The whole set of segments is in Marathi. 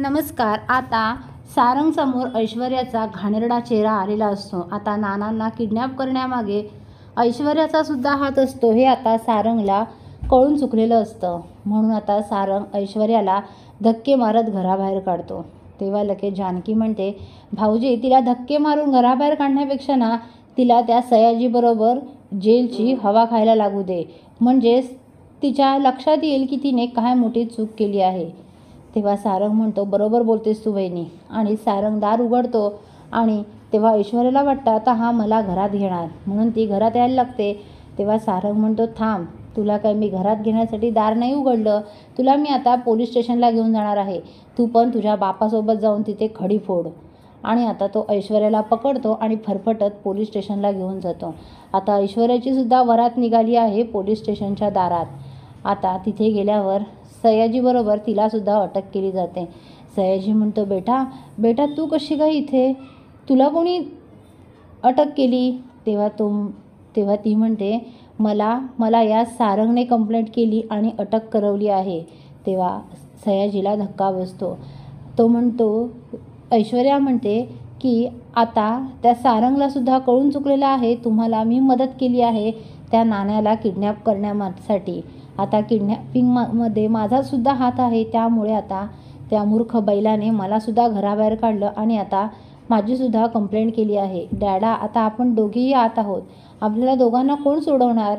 नमस्कार. आता सारंगसमोर ऐश्वर्याचा घाणेरडा चेहरा आलेला असतो. आता नानांना किडनॅप करण्यामागे ऐश्वर्याचा सुद्धा हात असतो हे आता सारंगला कळून चुकलेलं असतं. म्हणून आता सारंग ऐश्वर्याला धक्के मारत घराबाहेर काढतो. तेव्हा लगेच जानकी म्हणते, भाऊजी तिला धक्के मारून घराबाहेर काढण्यापेक्षा ना तिला त्या सयाजीबरोबर जेलची हवा खायला लागू दे, म्हणजेच तिच्या लक्षात येईल की तिने काय मोठी चूक केली आहे. तेव्हा सारंग म्हणतो, बरोबर बोलतेस तू वहिनी. आणि सारंग दार उघडतो आणि तेव्हा ऐश्वर्याला वाटतं आता हा मला घरात घेणार, म्हणून ती घरात यायला लागते. तेव्हा सारंग म्हणतो, थांब, तुला काय मी घरात घेण्यासाठी दार नाही उघडलं, तुला मी आता पोलीस स्टेशनला घेऊन जाणार आहे. तू पण तुझ्या बापासोबत जाऊन तिथे खडी फोड. आणि आता तो ऐश्वर्याला पकडतो आणि फरफटत पोलीस स्टेशनला घेऊन जातो. आता ऐश्वर्याची सुद्धा वरात निघाली आहे पोलीस स्टेशनच्या दारात. आता तिथे गेल्यावर सयाजीबरोबर तिलासुद्धा अटक केली जाते. सयाजी म्हणतो, बेटा तू कशी काय इथे, तुला कोणी अटक केली? तेव्हा ती म्हणते, मला या सारंगने कंप्लेंट केली आणि अटक करवली आहे. तेव्हा सयाजीला धक्का बसतो. तो म्हणतो, ऐश्वर्या म्हणते की आता त्या सारंगलासुद्धा कळून चुकलेलं आहे, तुम्हाला मी मदत केली आहे त्या नाण्याला किडनॅप करण्यासाठी. आता किडनॅपिंगमध्ये माझासुद्धा हात आहे, त्यामुळे आता त्या मूर्ख बैलाने मलासुद्धा घराबाहेर काढलं आणि आता माझीसुद्धा कंप्लेंट केली आहे. डॅडा, आता आपण दोघेही आत आहोत, आपल्याला दोघांना कोण सोडवणार?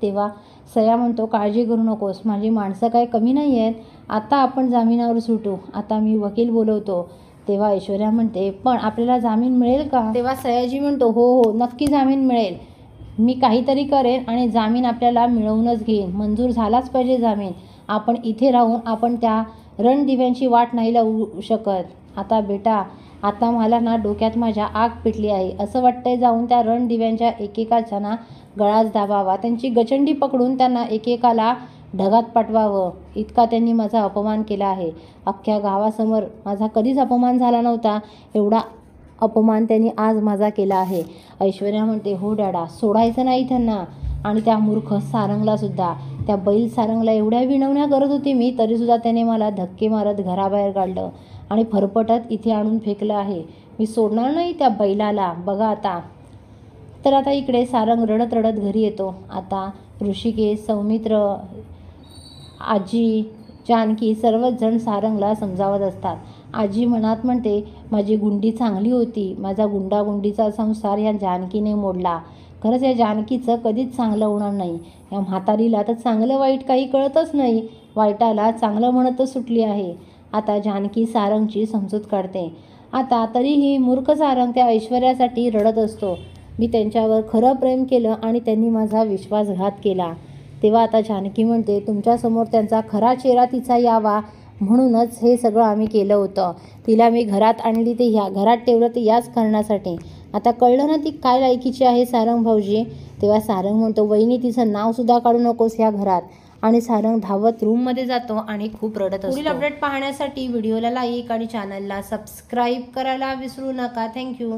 तेव्हा सया म्हणतो, काळजी करू नकोस, माझी माणसं काय कमी नाही आहेत, आता आपण जामिनावर सुटू, आता मी वकील बोलवतो. तेव्हा ऐश्वर्या म्हणते, पण आपल्याला जामीन मिळेल का? तेव्हा सयाजी म्हणतो, हो नक्की जामीन मिळेल, मी काहीतरी करेन आणि जामीन आपल्याला मिळवूनच घेईन, मंजूर झालाच पाहिजे जामीन. आपण इथे राहून आपण त्या रणदिव्यांची वाट नाही लावू शकत. आता बेटा, आता मला ना डोक्यात माझ्या आग पेटली आहे, असं वाटतंय जाऊन त्या रणदिव्यांच्या एकेकाचा ना गळाच दाबावा, त्यांची गचंडी पकडून त्यांना एकेकाला ढगात पाठवावं. इतका त्यांनी माझा अपमान केला आहे, अख्ख्या गावासमोर माझा कधीच अपमान झाला नव्हता, एवढा अपमान त्यांनी आज माझा केला आहे. ऐश्वर्या म्हणते, हो डॅडा, सोडायचं नाही त्यांना. आणि त्या मूर्ख सारंगलासुद्धा, त्या बैल सारंगला एवढ्या विनवण्या करत होती मी, तरीसुद्धा त्याने मला धक्के मारत घराबाहेर काढलं आणि फरफटत इथे आणून फेकलं आहे. मी सोडणार नाही त्या बैलाला, बघा आता. तर आता इकडे सारंग रडत रडत घरी येतो. आता ऋषिकेश, सौमित्र, आजी, जानकी सर्वच जण सारंगला समजावत असतात. आजी मनात म्हणते, माझी गुंडी चांगली होती, माझा गुंडागुंडीचा संसार या जानकीने मोडला. खरंच या जानकीचं कधीच चांगलं होणार नाही. या म्हातारीला तर चांगलं वाईट काही कळतच नाही, वाईटाला चांगलं म्हणतच सुटली आहे. आता जानकी सारंगची समजूत काढते. आता तरीही मूर्ख सारंग त्या ऐश्वर्यासाठी रडत असतो, मी त्यांच्यावर खरं प्रेम केलं आणि त्यांनी माझा विश्वासघात केला. तेव्हा आता जानकी म्हणते, तुमच्यासमोर त्यांचा खरा चेहरा तिचा यावा म्हणूनच हे सगळं आम्ही केलं होतं. तिला मी घरात आणली ते घरात ठेवलं ते याच कारणासाठी. आता कळलं ना ती काय लायकीची आहे सारंग भाऊजी. तेव्हा सारंग म्हणतो, वहिनी तिचं नावसुद्धा काढू नकोस ह्या घरात. आणि सारंग धावत रूममध्ये जातो आणि खूप रडत असतो. पुढील अपडेट पाहण्यासाठी व्हिडिओला लाईक आणि चॅनलला सबस्क्राईब करायला विसरू नका. थँक्यू.